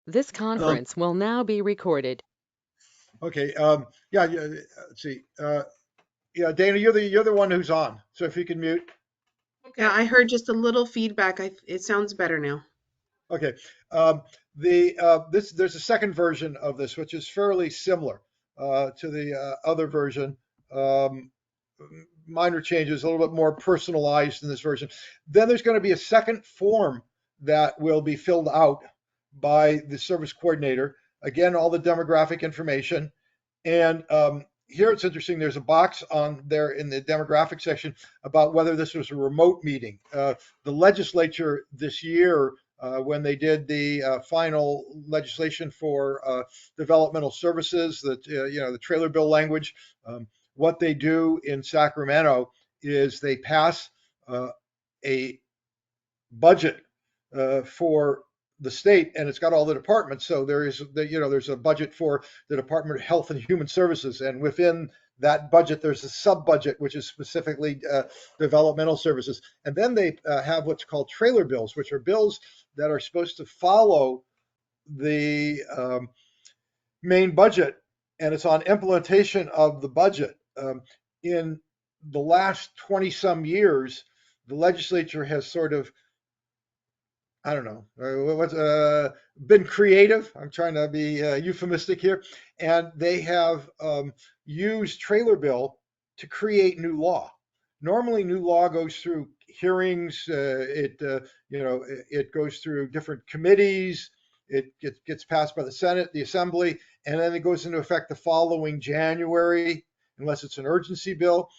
This Um, conference will now be recorded. okay. Yeah. Let's see. Yeah, Dana, you're the one who's on. So if you can mute. Yeah, I heard just a little feedback. It sounds better now. Okay. There's a second version of this, which is fairly similar to the other version. Um, Minor changes, a little bit more personalized in this version. Then there's going to be a second form that will be filled out by the service coordinator. Again, all the demographic information. And here it's interesting. There's a box on there in the demographic section about whether this was a remote meeting. The legislature this year, when they did the final legislation for developmental services, the trailer bill language, what they do in Sacramento is they pass a budget for the state, and it's got all the departments. So there's a budget for the Department of Health and Human Services, and within that budget, there's a sub budget which is specifically developmental services. And then they have what's called trailer bills, which are bills that are supposed to follow the main budget, and it's on implementation of the budget. In the last 20 some years, the legislature has sort of, I don't know, what's been creative. I'm trying to be euphemistic here, and they have used trailer bill to create new law. Normally, new law goes through hearings. It goes through different committees. Gets passed by the Senate, the Assembly, and then it goes into effect the following January, unless it's an urgency bill.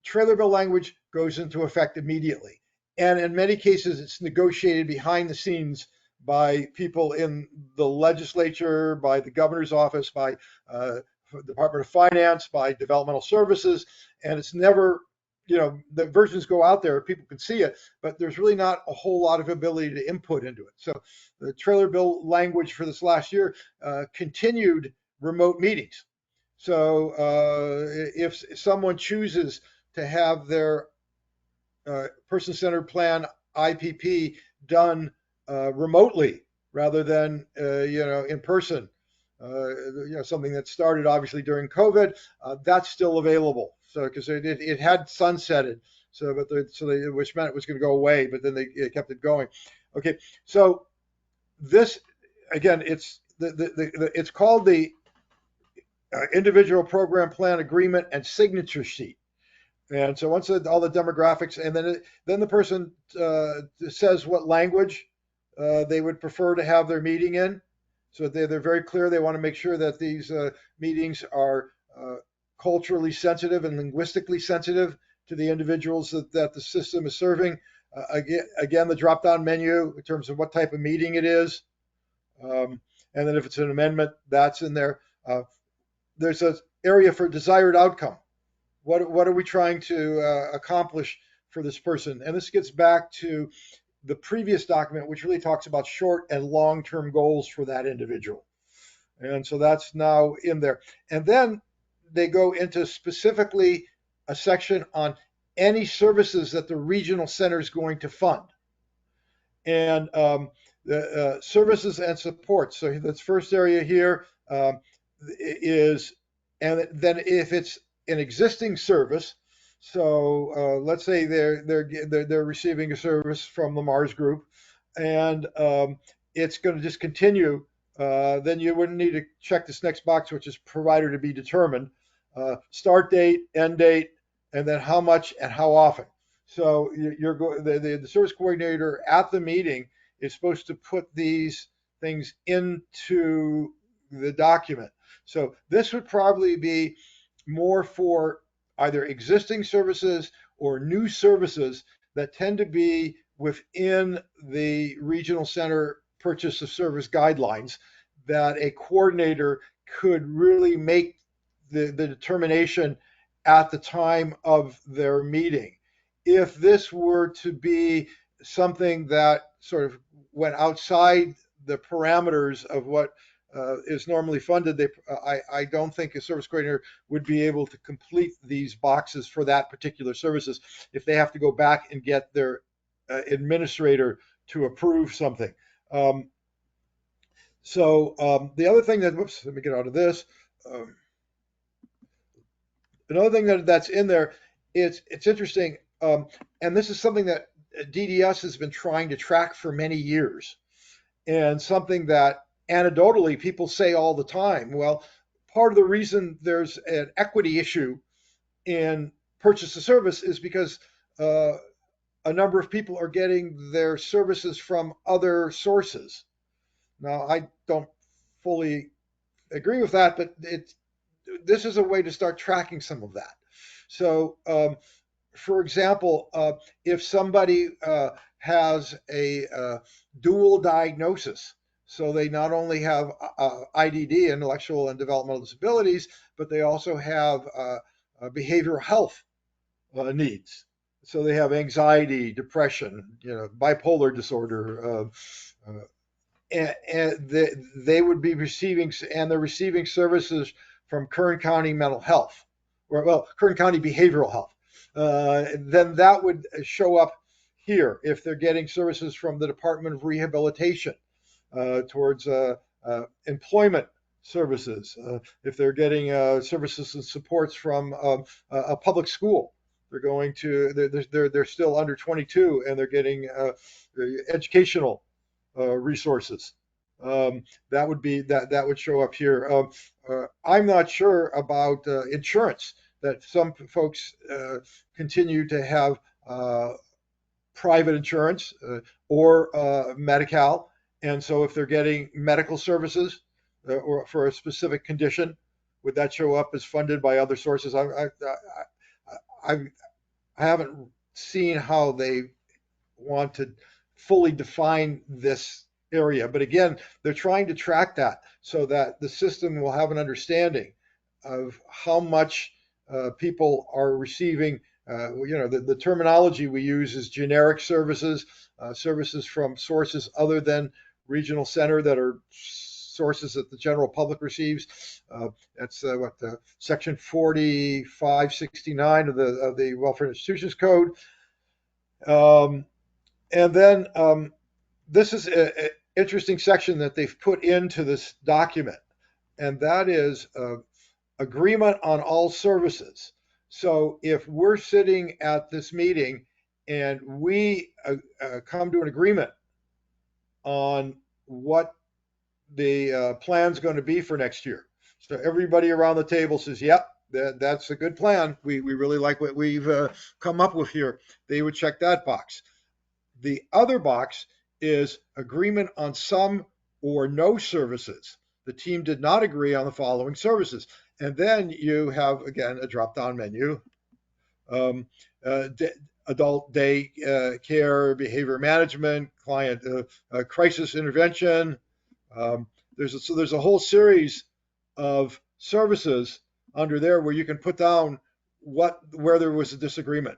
Trailer bill language goes into effect immediately. And in many cases, it's negotiated behind the scenes by people in the legislature, by the governor's office, by Department of Finance, by developmental services. And it's never, the versions go out there, people can see it, but there's really not a whole lot of ability to input into it. So the trailer bill language for this last year continued remote meetings. So if someone chooses to have their person-centered plan IPP done remotely rather than in person, something that started obviously during COVID, that's still available. So because it had sunsetted, which meant it was going to go away, but then they kept it going. Okay, so this again, it's called the individual program plan agreement and signature sheet. And so once all the demographics, and then the person says what language they would prefer to have their meeting in. So they're very clear. They want to make sure that these meetings are culturally sensitive and linguistically sensitive to the individuals that the system is serving. Again, the drop-down menu in terms of what type of meeting it is. And then if it's an amendment, that's in there. There's an area for desired outcome. What are we trying to accomplish for this person? And this gets back to the previous document, which really talks about short and long-term goals for that individual. And so that's now in there. And then they go into specifically a section on any services that the regional center is going to fund. And the services and support. So this first area here is, and then if it's an existing service, so let's say they're receiving a service from the Mars Group, and it's going to just continue. Then you wouldn't need to check this next box, which is provider to be determined, start date, end date, and then how much and how often. So the service coordinator at the meeting is supposed to put these things into the document. So this would probably be more for either existing services or new services that tend to be within the regional center purchase of service guidelines, that a coordinator could really make the determination at the time of their meeting. If this were to be something that sort of went outside the parameters of what is normally funded, I don't think a service coordinator would be able to complete these boxes for that particular services if they have to go back and get their administrator to approve something. So the other thing that, whoops, let me get out of this. Um, Another thing that's in there, it's interesting, and this is something that DDS has been trying to track for many years, and something that anecdotally people say all the time. Well, part of the reason there's an equity issue in purchase of service is because uh, a number of people are getting their services from other sources. Now, I don't fully agree with that, but this is a way to start tracking some of that. So, for example, if somebody has a dual diagnosis, so they not only have IDD, intellectual and developmental disabilities, but they also have behavioral health needs. So they have anxiety, depression, bipolar disorder, and they would be receiving, and they're receiving services from Kern County Mental Health, or well, Kern County Behavioral Health. Then that would show up here if they're getting services from the Department of Rehabilitation towards employment services. If they're getting services and supports from a public school, they're still under 22 and they're getting educational resources. That would show up here. I'm not sure about insurance. That some folks continue to have private insurance or Medi-Cal, and so if they're getting medical services or for a specific condition, would that show up as funded by other sources? I, I haven't seen how they want to fully define this area. But again, they're trying to track that so that the system will have an understanding of how much people are receiving. The terminology we use is generic services, services from sources other than regional center that are sources that the general public receives. That's what Section 4569 of the Welfare Institutions Code. And then this is an interesting section that they've put into this document, and that is agreement on all services. So if we're sitting at this meeting and we come to an agreement on what the plan's going to be for next year, so everybody around the table says, "Yep, that's a good plan. We really like what we've come up with here." They would check that box. The other box is agreement on some or no services. The team did not agree on the following services. And then you have, again, a drop down menu um, uh, adult day care, behavior management, client crisis intervention. Um, there's a whole series of services under there where you can put down where there was a disagreement.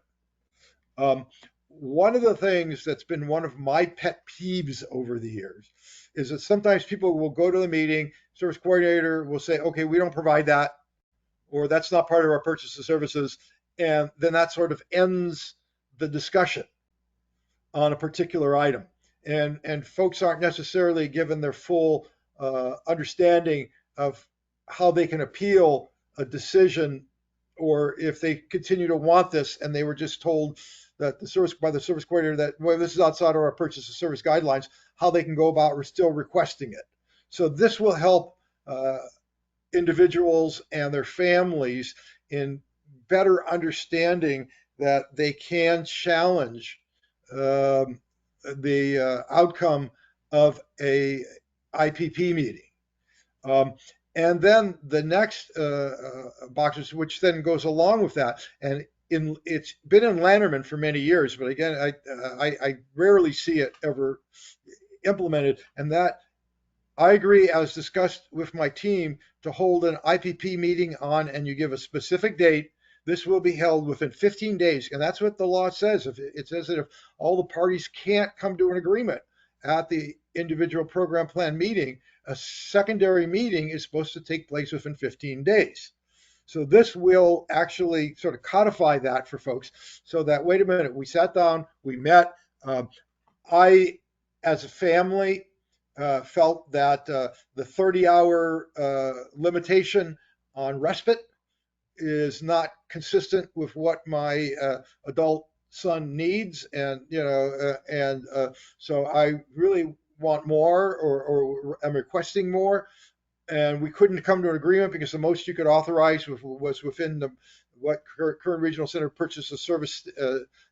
Um, One of the things that's been one of my pet peeves over the years is that sometimes people will go to the meeting, service coordinator will say, okay, we don't provide that, or that's not part of our purchase of services. And then that sort of ends the discussion on a particular item. And folks aren't necessarily given their full understanding of how they can appeal a decision, or if they continue to want this and they were just told that the service coordinator that, well, this is outside of our purchase of service guidelines, how they can go about still requesting it. So this will help individuals and their families in better understanding that they can challenge the outcome of a IPP meeting. Um, and then the next boxes, which then goes along with that, and it's been in Lanterman for many years, but again, I rarely see it ever implemented, and that I agree, as discussed with my team, to hold an IPP meeting on, and you give a specific date. This will be held within 15 days. And that's what the law says. It says that if all the parties can't come to an agreement at the individual program plan meeting, a secondary meeting is supposed to take place within 15 days. So this will actually sort of codify that for folks so that, wait a minute, we sat down, we met. I, as a family, felt that the 30-hour limitation on respite is not consistent with what my adult son needs, and so I really want more, or I'm requesting more, and we couldn't come to an agreement because the most you could authorize was within what current regional center purchase of service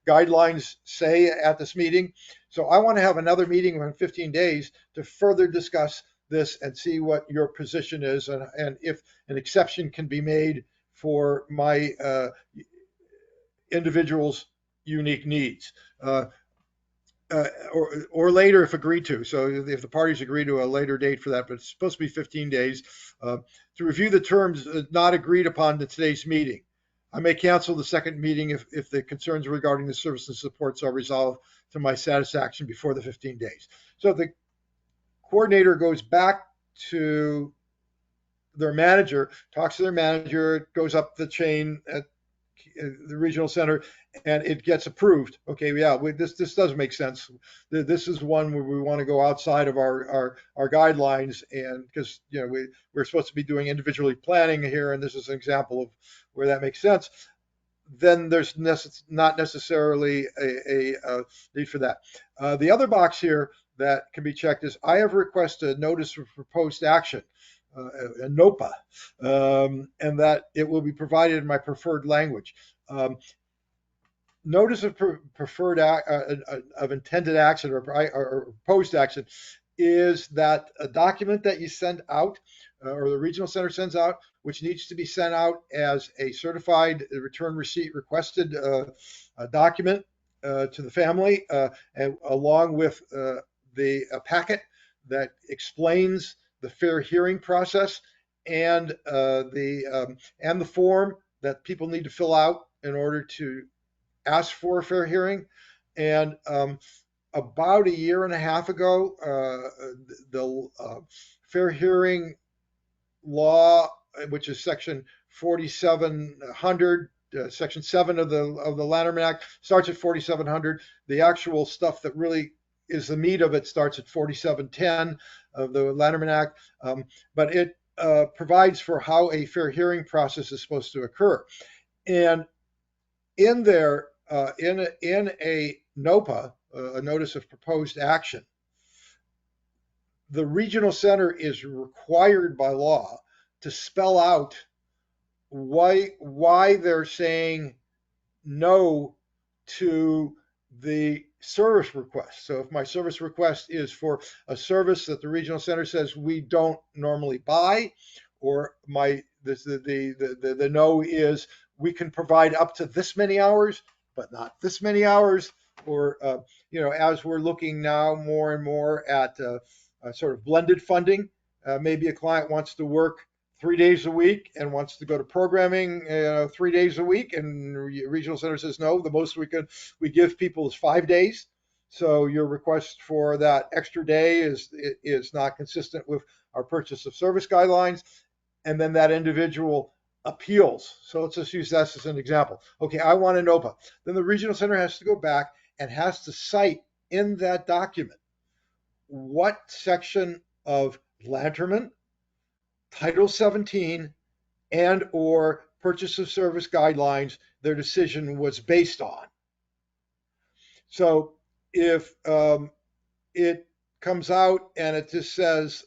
guidelines say at this meeting. So I want to have another meeting in 15 days to further discuss this and see what your position is, and if an exception can be made for my individual's unique needs. Or later if agreed to. So if the parties agree to a later date for that, but it's supposed to be 15 days to review the terms not agreed upon in today's meeting. I may cancel the second meeting if the concerns regarding the service and supports are resolved to my satisfaction before the 15 days. So if the coordinator goes back to their manager, talks to their manager, goes up the chain at the regional center, and it gets approved. Okay, yeah, this does make sense. This is one where we want to go outside of our guidelines, and because we're supposed to be doing individually planning here, and this is an example of where that makes sense. Then there's not necessarily a need for that. The other box here that can be checked is I have requested a notice of proposed action, a NOPA, and that it will be provided in my preferred language. Notice of preferred of intended action or proposed action is that a document that you send out, or the regional center sends out, which needs to be sent out as a certified return receipt requested document to the family, and along with the packet that explains the fair hearing process, and the form that people need to fill out in order to ask for a fair hearing. And about a year and a half ago, the fair hearing law, which is section 4700, section 7 of the Lanterman Act, starts at 4700. The actual stuff that really is the meat of it starts at 4710 of the Lanterman Act, but it provides for how a fair hearing process is supposed to occur. And in there, in a NOPA, a notice of proposed action, the regional center is required by law to spell out why they're saying no to the service request. So if my service request is for a service that the regional center says we don't normally buy, or the no is we can provide up to this many hours, but not this many hours, or as we're looking now more and more at sort of blended funding, maybe a client wants to work 3 days a week and wants to go to programming 3 days a week, and regional center says no, the most we give people is 5 days. So your request for that extra day is not consistent with our purchase of service guidelines, and then that individual appeals. So let's just use that as an example. Okay, I want an NOPA. Then the regional center has to go back and has to cite in that document what section of Lanterman, Title 17, and or purchase of service guidelines their decision was based on. So if it comes out and it just says,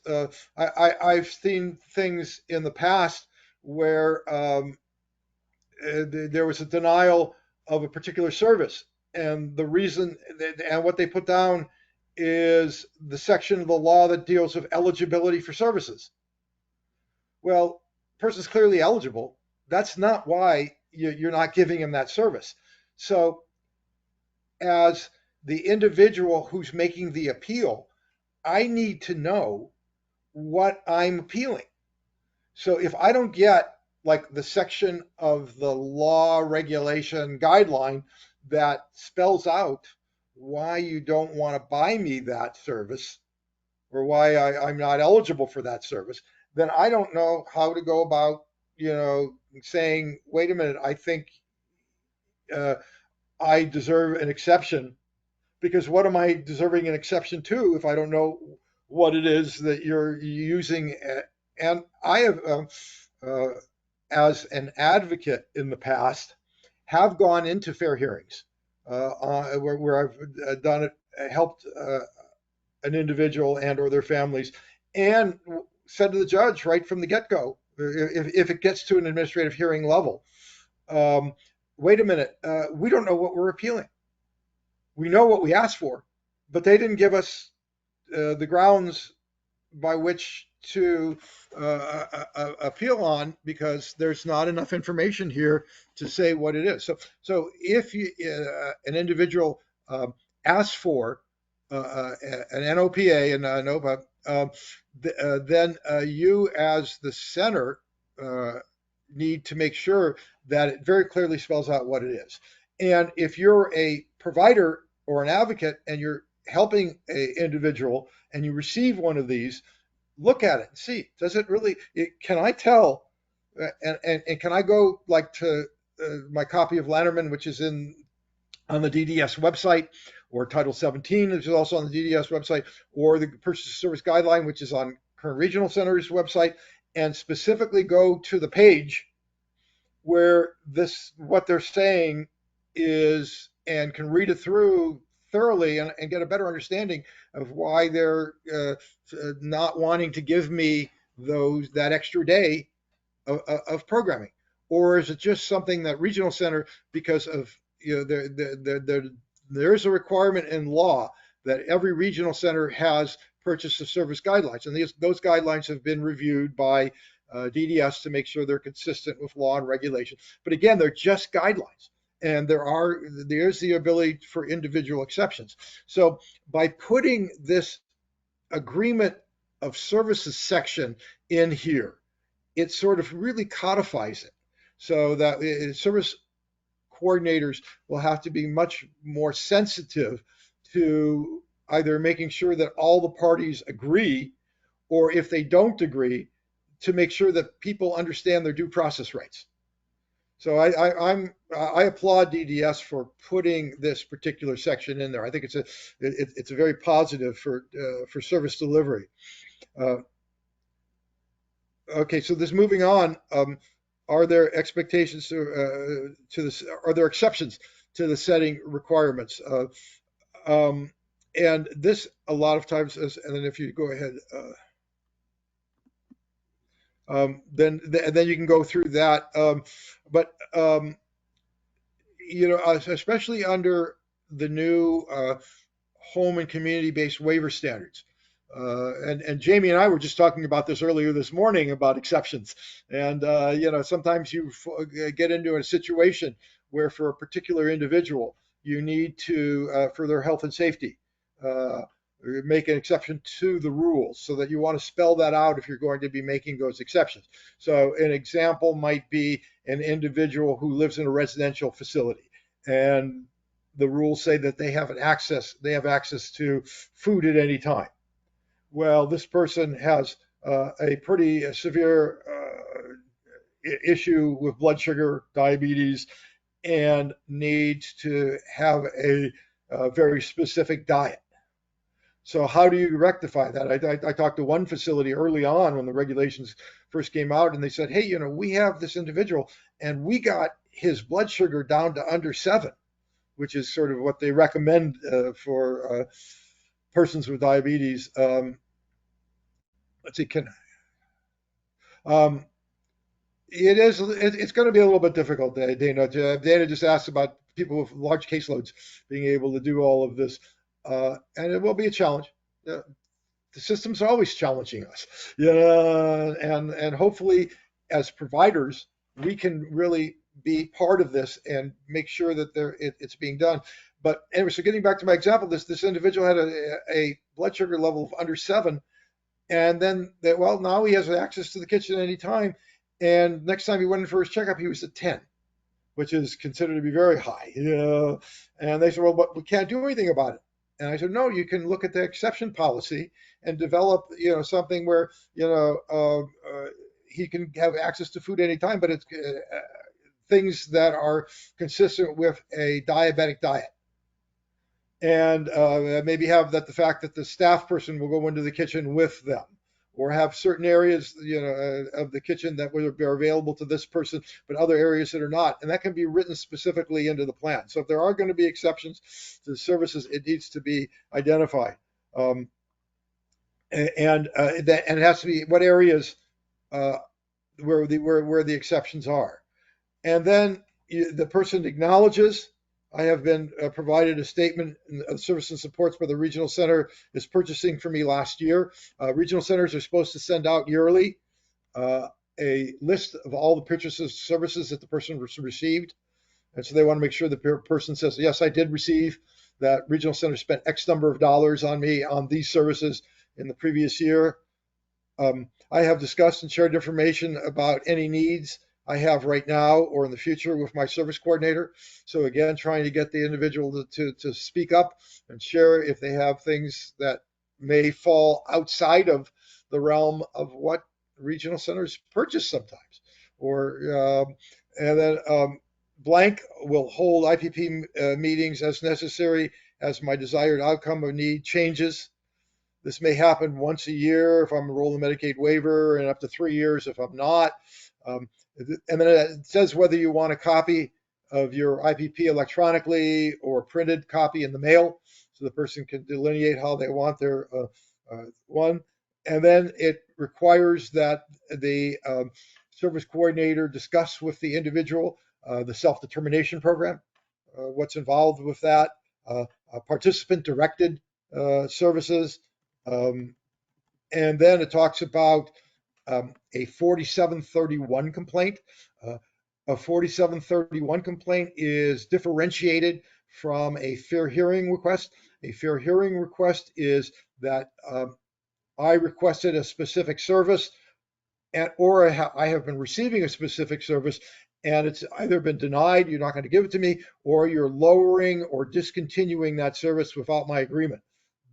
I've seen things in the past where there was a denial of a particular service, and the reason and what they put down is the section of the law that deals with eligibility for services. Well, person's clearly eligible. That's not why you're not giving him that service. So as the individual who's making the appeal, I need to know what I'm appealing. So if I don't get like the section of the law, regulation, guideline that spells out why you don't want to buy me that service, or why I'm not eligible for that service, then I don't know how to go about, saying, wait a minute, I think I deserve an exception. Because what am I deserving an exception to if I don't know what it is that you're using. And I have, uh, as an advocate in the past, have gone into fair hearings where I've done it, helped an individual and or their families, and said to the judge right from the get-go, if it gets to an administrative hearing level, um, wait a minute, we don't know what we're appealing. We know what we asked for, but they didn't give us the grounds by which to appeal on, because there's not enough information here to say what it is. So if an individual asks for an NOPA and a NOPA, then you as the center uh, need to make sure that it very clearly spells out what it is. And if you're a provider or an advocate and you're helping an individual and you receive one of these, look at it and see, does it really, can I tell, and can I go like to my copy of Lanterman, which is on the DDS website, or Title 17, which is also on the DDS website, or the Purchase Service Guideline, which is on Kern Regional Center's website, and specifically go to the page where this, what they're saying is, and can read it through thoroughly and get a better understanding of why they're not wanting to give me that extra day of programming. Or is it just something that regional center, because of, there is a requirement in law that every regional center has purchase of service guidelines, and those guidelines have been reviewed by DDS to make sure they're consistent with law and regulation. But again, they're just guidelines, and there's the ability for individual exceptions. So by putting this agreement of services section in here, it sort of really codifies it, so that service coordinators will have to be much more sensitive to either making sure that all the parties agree, or if they don't agree, to make sure that people understand their due process rights. So I applaud DDS for putting this particular section in there. I think it's a very positive for service delivery. Uh, Okay, so this moving on, are there expectations to this? Are there exceptions to the setting requirements? Um, and this a lot of times is, and then if you go ahead, then you can go through that. But especially under the new home and community-based waiver standards. And Jamie and I were just talking about this earlier this morning about exceptions. And sometimes you get into a situation where, for a particular individual, you need to, for their health and safety, uh, make an exception to the rules, so that you want to spell that out if you're going to be making those exceptions. So an example might be an individual who lives in a residential facility, and the rules say that they have access to food at any time. Well, this person has a pretty severe issue with blood sugar, diabetes, and needs to have a very specific diet. So how do you rectify that? I talked to one facility early on when the regulations first came out, and they said, hey, we have this individual, and we got his blood sugar down to under 7, which is sort of what they recommend for persons with diabetes. Let's see, um, it's going to be a little bit difficult, Dana. Dana just asked about people with large caseloads being able to do all of this, and it will be a challenge. The system's always challenging us, and hopefully, as providers, we can really be part of this and make sure that it's being done. But anyway, so getting back to my example, this individual had a blood sugar level of under 7, and then now he has access to the kitchen anytime. And next time he went in for his checkup, he was at 10, which is considered to be very high. And they said, well, but we can't do anything about it. And I said, no, you can look at the exception policy and develop, something where, he can have access to food anytime, but it's things that are consistent with a diabetic diet. and maybe have that the fact that the staff person will go into the kitchen with them, or have certain areas, of the kitchen that are available to this person, but other areas that are not, and that can be written specifically into the plan. So if there are going to be exceptions to the services, it needs to be identified, and it has to be what areas uh, where the exceptions are. And then the person acknowledges, I have been provided a statement of service and supports by the regional center is purchasing for me last year. Regional centers are supposed to send out yearly uh, a list of all the purchases services that the person received. And so they want to make sure the person says, yes, I did receive that. Regional center spent X number of dollars on me on these services in the previous year. I have discussed and shared information about any needs I have right now or in the future with my service coordinator. So again, trying to get the individual to speak up and share if they have things that may fall outside of the realm of what regional centers purchase sometimes. And then blank will hold IPP meetings as necessary as my desired outcome or need changes. This may happen once a year if I'm enrolled in Medicaid waiver, and up to 3 years if I'm not. And then it says whether you want a copy of your IPP electronically or printed copy in the mail, so the person can delineate how they want their one. And then it requires that the service coordinator discuss with the individual the self-determination program, what's involved with that, participant-directed services. Um, and then it talks about a 4731 complaint. A 4731 complaint is differentiated from a fair hearing request. A fair hearing request is that I requested a specific service, or I have been receiving a specific service and it's either been denied, you're not going to give it to me, or you're lowering or discontinuing that service without my agreement.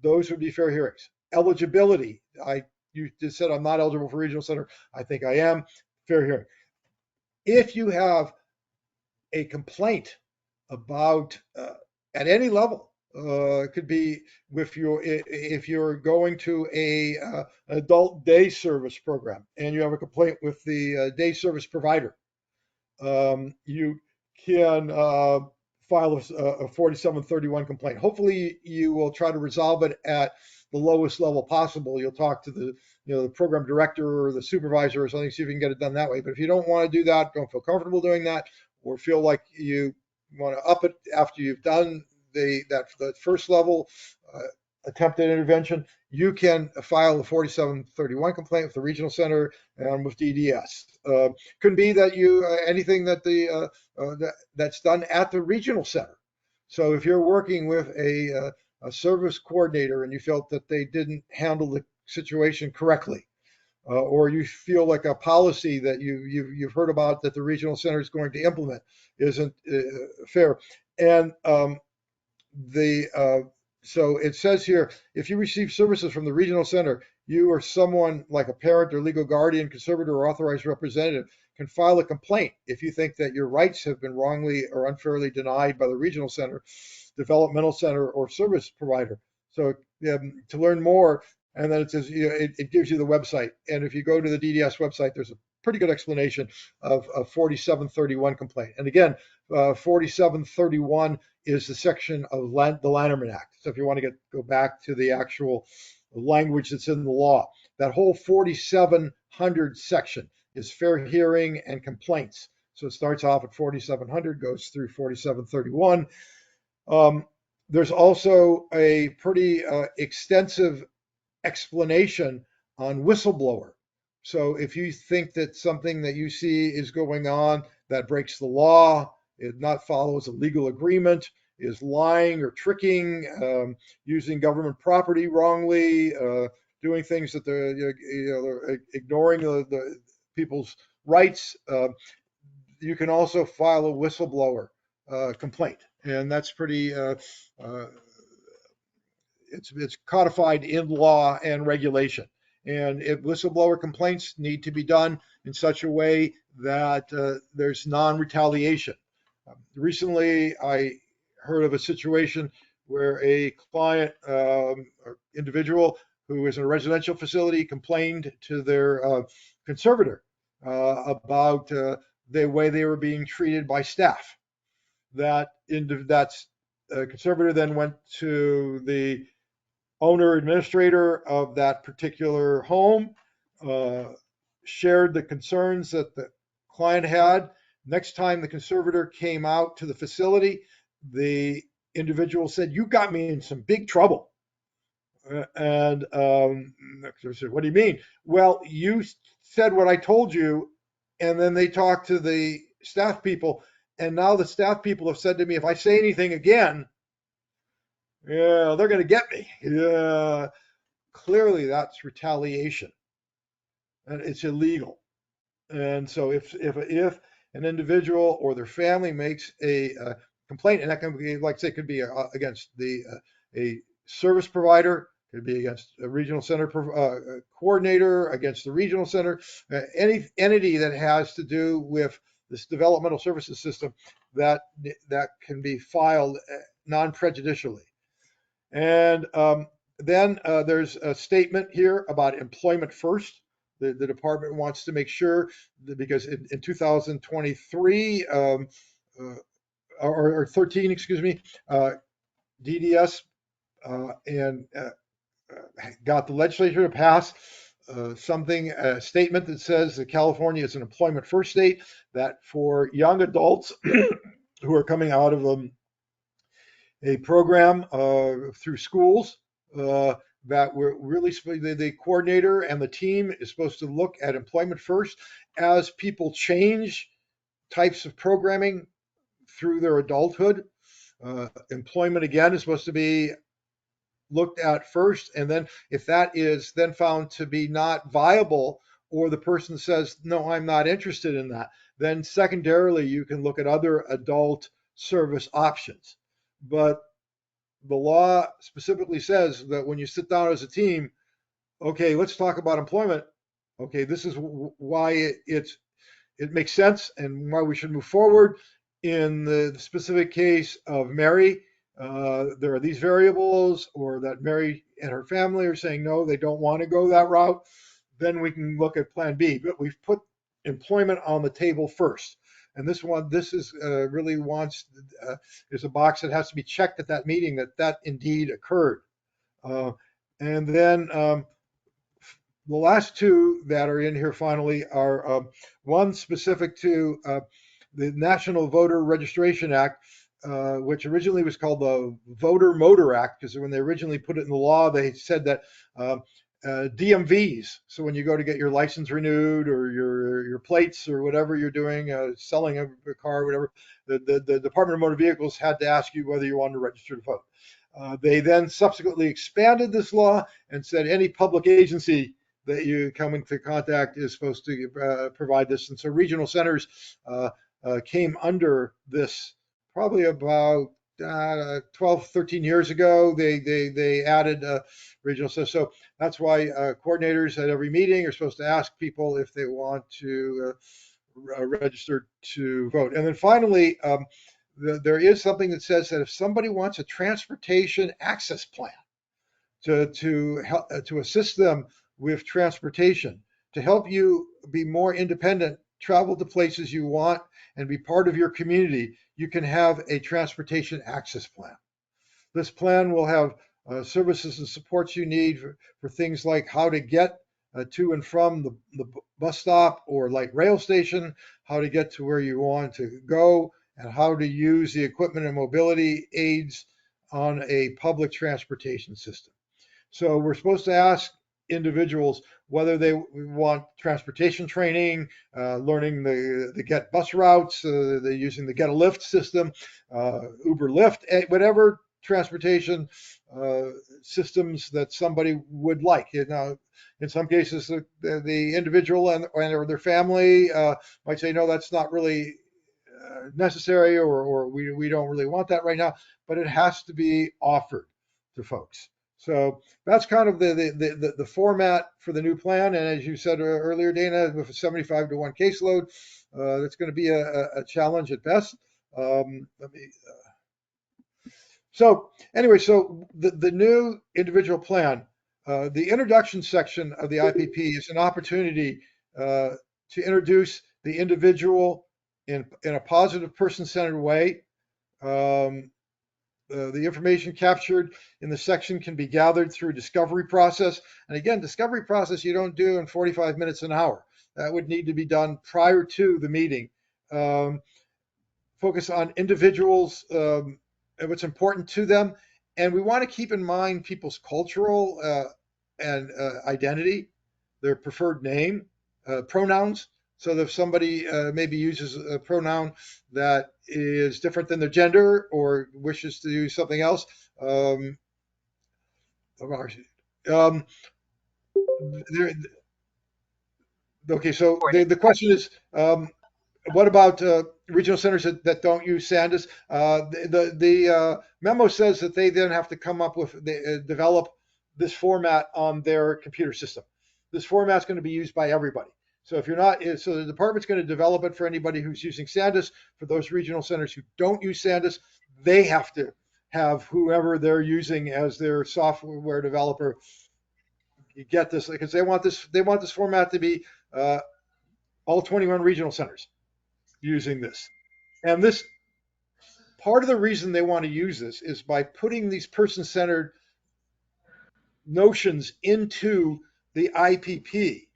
Those would be fair hearings. Eligibility, you just said I'm not eligible for regional center. I think I am. Fair hearing. If you have a complaint about at any level, it could be if you're going to an adult day service program and you have a complaint with the day service provider, you can file a 4731 complaint. Hopefully, you will try to resolve it at the lowest level possible. You'll talk to the program director or the supervisor or something, see if you can get it done that way. But if you don't want to do that, don't feel comfortable doing that, or feel like you want to up it after you've done that first level uh, attempted intervention, you can file a 4731 complaint with the regional center and with DDS. Could be that anything that's done at the regional center. So if you're working with a service coordinator and you felt that they didn't handle the situation correctly, or you feel like a policy that you've heard about that the regional center is going to implement isn't fair, and so it says here, if you receive services from the regional center, you or someone like a parent or legal guardian, conservator, or authorized representative can file a complaint if you think that your rights have been wrongly or unfairly denied by the regional center, developmental center, or service provider. So to learn more, and then it says it gives you the website. And if you go to the DDS website, there's a pretty good explanation of 4731 complaint. And again, 4731 is the section of the Lanterman Act. So if you want to go back to the actual language that's in the law, that whole 4700 section is fair hearing and complaints. So it starts off at 4700, goes through 4731. There's also a pretty extensive explanation on whistleblower. So if you think that something that you see is going on that breaks the law, it not follows a legal agreement, is lying or tricking, using government property wrongly, doing things that they're ignoring the people's rights, you can also file a whistleblower complaint, and that's pretty. It's codified in law and regulation. And if whistleblower complaints need to be done in such a way that there's non-retaliation. Recently, I heard of a situation where a client or individual who is in a residential facility complained to their conservator about the way they were being treated by staff. That conservator then went to the owner administrator of that particular home, uh, shared the concerns that the client had. Next time the conservator came out to the facility, the individual said, "You got me in some big trouble." And I said, "What do you mean?" "Well, you said what I told you." And then they talked to the staff people. And now the staff people have said to me, if I say anything again, yeah, they're going to get me. Yeah, clearly that's retaliation and it's illegal. And so if an individual or their family makes a complaint, and that can be, like I say, could be against a service provider, could be against a regional center coordinator, against the regional center, any entity that has to do with this developmental services system, that that can be filed non-prejudicially. And then there's a statement here about employment first. The department wants to make sure that because in 2023 or 13, excuse me, DDS and got the legislature to pass a statement that says that California is an employment first state, that for young adults who are coming out of a program through schools, that we're really the coordinator and the team is supposed to look at employment first as people change types of programming through their adulthood. Employment again is supposed to be looked at first, and then if that is then found to be not viable, or the person says, no, I'm not interested in that, then secondarily you can look at other adult service options. But the law specifically says that when you sit down as a team, okay, let's talk about employment. Okay, this is why it makes sense and why we should move forward. In the specific case of Mary, there are these variables, or that Mary and her family are saying no, they don't want to go that route. Then we can look at Plan B. But we've put employment on the table first. And this is really wants, there's a box that has to be checked at that meeting that indeed occurred. Uh, and then the last two that are in here finally are one specific to the National Voter Registration Act, which originally was called the Voter Motor Act, because when they originally put it in the law, they said that DMVs, so when you go to get your license renewed or your plates or whatever you're doing, selling a car or whatever, the Department of Motor Vehicles had to ask you whether you wanted to register to vote. They then subsequently expanded this law and said any public agency that you come into contact is supposed to provide this. And so regional centers came under this probably about 12, 13 years ago. They added regional centers. So that's why coordinators at every meeting are supposed to ask people if they want to register to vote. And then finally, there is something that says that if somebody wants a transportation access plan to assist them with transportation, to help you be more independent, travel to places you want, and be part of your community, you can have a transportation access plan. This plan will have services and supports you need for things like how to get to and from the bus stop or light rail station, how to get to where you want to go, and how to use the equipment and mobility aids on a public transportation system. So we're supposed to ask individuals whether they want transportation training, learning the get bus routes, they're using the get a lift system, Uber Lyft, whatever transportation systems that somebody would like. You know, in some cases, the individual and or their family might say, no, that's not really necessary, or we don't really want that right now, but it has to be offered to folks. So that's kind of the format for the new plan. And as you said earlier, Dana, with a 75 to 1 caseload, that's going to be a challenge at best. Let me So anyway, so the new individual plan, the introduction section of the IPP is an opportunity to introduce the individual in a positive, person-centered way. Um, the information captured in the section can be gathered through a discovery process. And again, discovery process you don't do in 45 minutes, an hour. That would need to be done prior to the meeting. Um, Focus on individuals and what's important to them. And we want to keep in mind people's cultural and identity, their preferred name, pronouns. So that if somebody maybe uses a pronoun that is different than their gender or wishes to use something else, um, um, okay, so the question is, what about regional centers that don't use SANDIS? The memo says that they then have to come up with, develop this format on their computer system. This format's going to be used by everybody. So if you're not, so the department's going to develop it for anybody who's using SANDIS. For those regional centers who don't use SANDIS, they have to have whoever they're using as their software developer get this because they want this format to be all 21 regional centers using this. And this part of the reason they want to use this is by putting these person-centered notions into the IPP.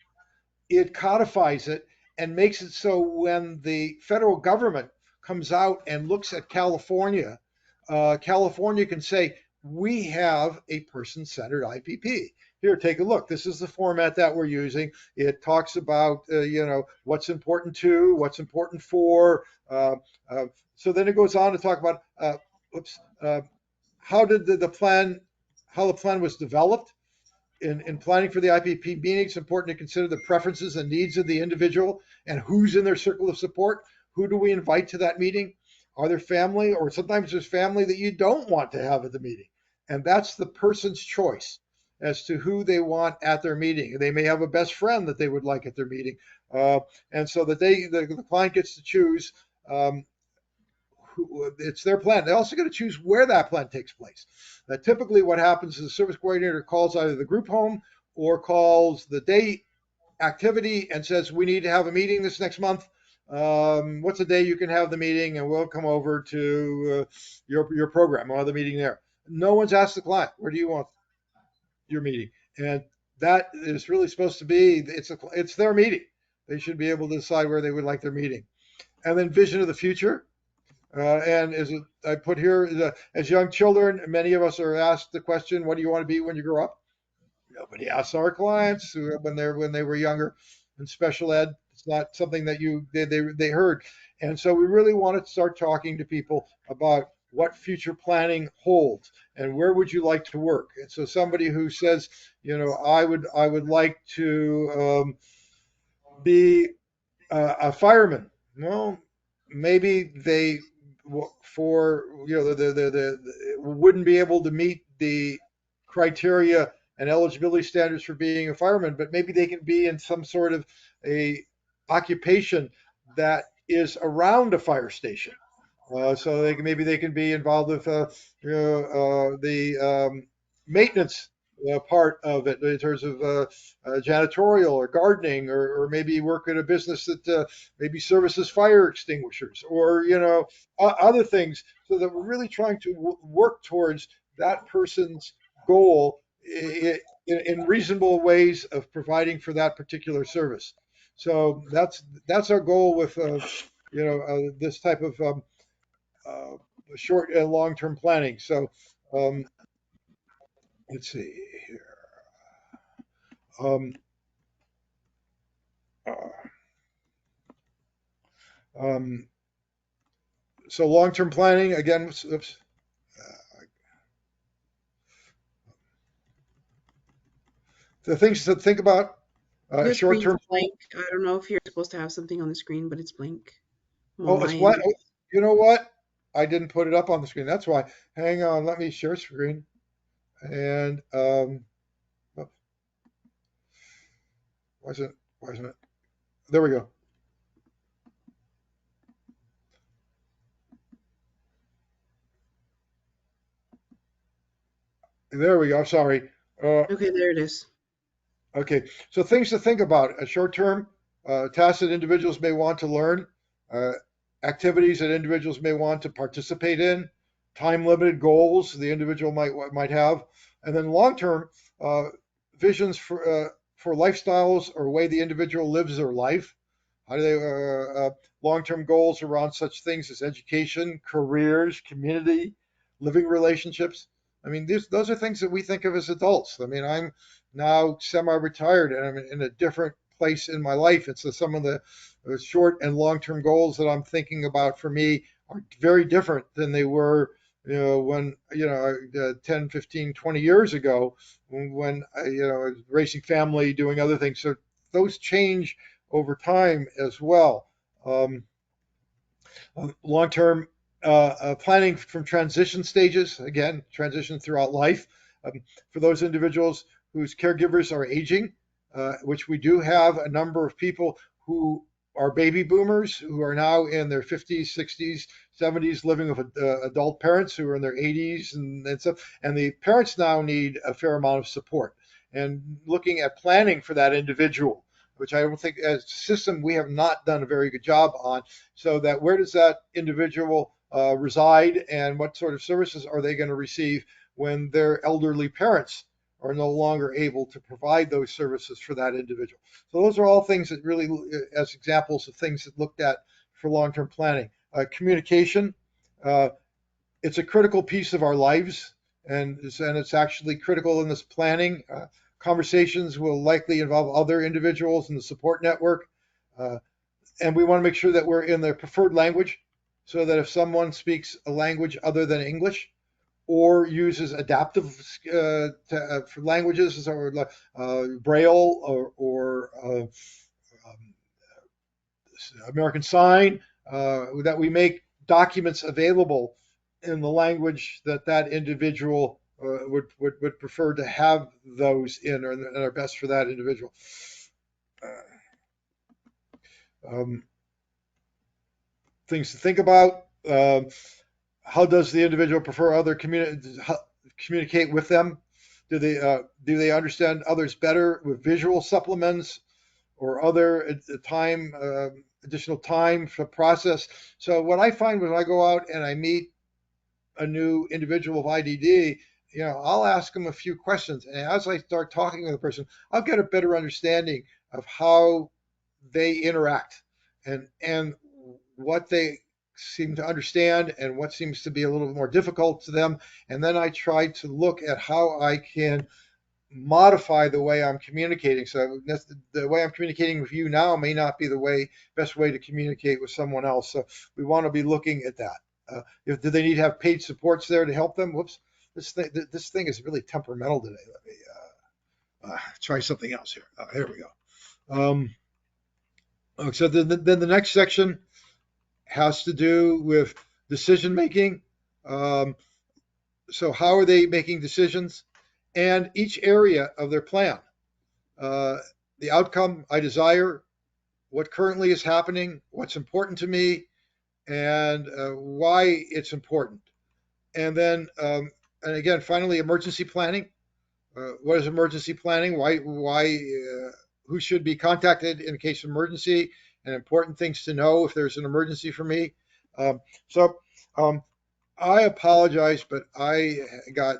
It codifies it and makes it so when the federal government comes out and looks at California, California can say, we have a person-centered IPP. Here, take a look. This is the format that we're using. It talks about, what's important to, what's important for. So then it goes on to talk about, how did how the plan was developed. In planning for the IPP meeting, it's important to consider the preferences and needs of the individual and who's in their circle of support. Who do we invite to that meeting? Are there family, or sometimes there's family that you don't want to have at the meeting? And that's the person's choice as to who they want at their meeting. They may have a best friend that they would like at their meeting. And so that the client gets to choose. It's their plan. They also got to choose where that plan takes place. Typically, what happens is the service coordinator calls either the group home or calls the day activity and says, we need to have a meeting this next month. What's the day you can have the meeting, and we'll come over to your program. We'll have the meeting there. No one's asked the client, where do you want your meeting? And that is really supposed to be, it's their meeting. They should be able to decide where they would like their meeting. And then vision of the future. And as I put here, as young children, many of us are asked the question, what do you want to be when you grow up? Nobody asks our clients when they were younger in special ed. It's not something that they heard. And so we really want to start talking to people about what future planning holds and where would you like to work. And so somebody who says, I would like to be a fireman. Well, maybe they for wouldn't be able to meet the criteria and eligibility standards for being a fireman, but maybe they can be in some sort of a occupation that is around a fire station. So maybe they can be involved with the maintenance part of it in terms of janitorial or gardening, or maybe work at a business that maybe services fire extinguishers, or other things. So that we're really trying to work towards that person's goal in reasonable ways of providing for that particular service. So that's our goal with this type of uh, short and long-term planning. So um, let's see here. Um, uh, um, so long-term planning again. Oops, the things to think about. The screen's Short-term. blank. I don't know if you're supposed to have something on the screen, but it's blank. Well, Oh, my it's what? end. Oh, you know what? I didn't put it up on the screen. That's why. Hang on. Let me share screen. And oh, why isn't why isn't it? There we go. There we go. Sorry. Okay, there it is. Okay, so things to think about. Short term, tasks that individuals may want to learn, uh, activities that individuals may want to participate in, time limited goals the individual might have, and then long term, uh, visions for lifestyles or way the individual lives their life. How do they long term goals around such things as education, careers, community, living relationships? I mean, those are things that we think of as adults. I mean, I'm now semi-retired and I'm in a different place in my life. And so some of the short and long-term goals that I'm thinking about for me are very different than they were, when, 10, 15, 20 years ago when, I was raising family, doing other things. So those change over time as well. Um, Long-term planning from transition stages, again, transition throughout life. For those individuals whose caregivers are aging, which we do have a number of people who are baby boomers who are now in their 50s, 60s, 70s, living with adult parents who are in their 80s and stuff. And the parents now need a fair amount of support. And looking at planning for that individual, which I don't think as a system we have not done a very good job on, so that where does that individual reside and what sort of services are they going to receive when their elderly parents are no longer able to provide those services for that individual. So those are all things that really, as examples of things that looked at for long-term planning. Communication, uh, it's a critical piece of our lives, and it's actually critical in this planning. Conversations will likely involve other individuals in the support network. Uh, and we want to make sure that we're in their preferred language so that if someone speaks a language other than English or uses adaptive for languages or Braille or American Sign, that we make documents available in the language that that individual would prefer to have those in, or and are best for that individual. Um, Things to think about. How does the individual prefer other communicate with them? Do they understand others better with visual supplements or other time additional time for process? So what I find when I go out and I meet a new individual of IDD, I'll ask them a few questions, and as I start talking with the person, I'll get a better understanding of how they interact and what they seem to understand and what seems to be a little more difficult to them. And then I try to look at how I can modify the way I'm communicating. So the way I'm communicating with you now may not be the best way to communicate with someone else. So we want to be looking at that. If do they need to have paid supports there to help them? Whoops, this thing is really temperamental today. Let me try something else here. Here we go. So then the next section has to do with decision making. Um, so how are they making decisions? And each area of their plan. Uh, the outcome I desire, what currently is happening, what's important to me, and why it's important. And then, and again, finally, emergency planning. What is emergency planning? Who should be contacted in case of emergency, and important things to know if there's an emergency for me. So um, I apologize, but I got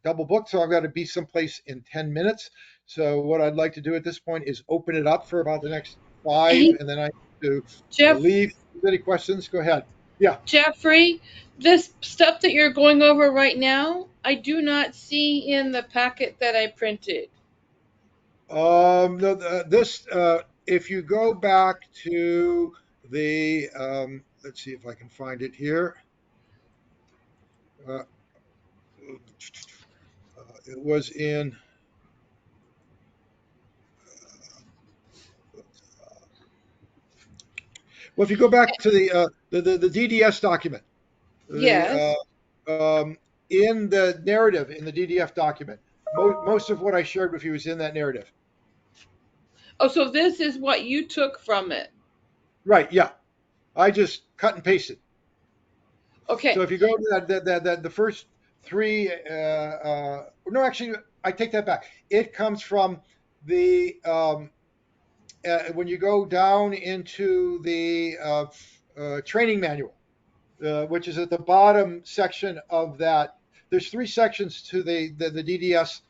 double booked, so I've got to be someplace in 10 minutes. So what I'd like to do at this point is open it up for about the next five, Hey, and then I to Jeff, leave. If there's any questions, go ahead. Yeah. Jeffrey, this stuff that you're going over right now, I do not see in the packet that I printed. No, this, if you go back to let's see if I can find it here. Uh, it was in, well, if you go back to the DDS document, the Yes. in the narrative in the DDF document, most of what I shared with you is in that narrative. Oh, so this is what you took from it. Right? Yeah. I just cut and pasted. So Okay. if you go to the no, actually, I take that back. It comes from the when you go down into the training manual, which is at the bottom section of that. There's three sections to the DDS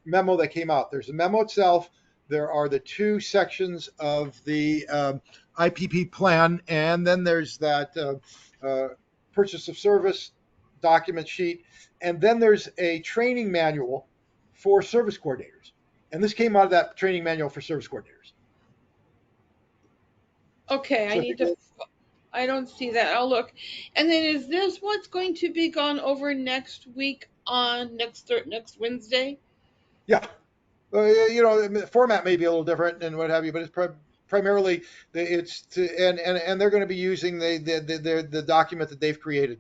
memo that came out. There's the memo itself. There are the two sections of the IPP plan, and then there's that purchase of service document sheet, and then there's a training manual for service coordinators. And this came out of that training manual for service coordinators. Okay, I So if you need to. go, I don't see that. I'll look. And then is this what's going to be gone over next week on next Wednesday? yeah, the format may be a little different and what have you, but it's primarily it's to, and they're going to be using the document that they've created.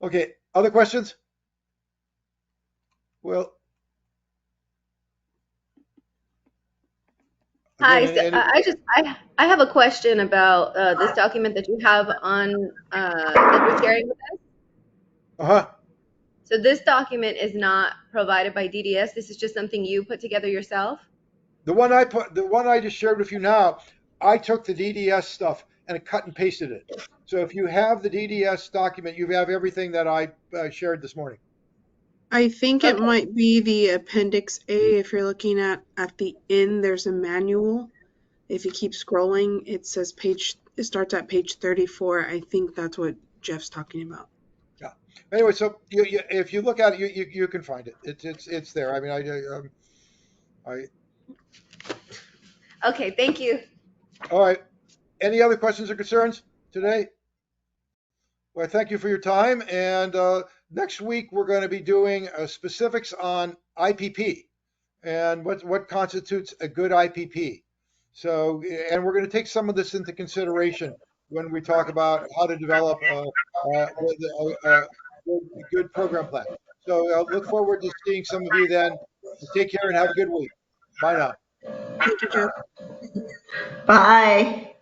Okay, other questions? Well, again, Hi, so I have a question about this document that you have on that you're sharing with us. uh-huh. So this document is not provided by DDS. This is just something you put together yourself. The one I just shared with you now, I took the DDS stuff and I cut and pasted it. So if you have the DDS document, you have everything that I shared this morning. I think it Okay. might be the Appendix A. If you're looking at the end, there's a manual. If you keep scrolling, it starts at page 34. I think that's what Jeff's talking about. Yeah. Anyway, so if you look at it, you can find it. It's there. I mean, I Okay, thank you. all right. Any other questions or concerns today? Well, thank you for your time. And next week we're going to be doing specifics on IPP and what constitutes a good IPP. So, and we're going to take some of this into consideration when we talk about how to develop a good program plan. So, look forward to seeing some of you then. Take care and have a good week. Bye now. Thank you, Jeff. Bye.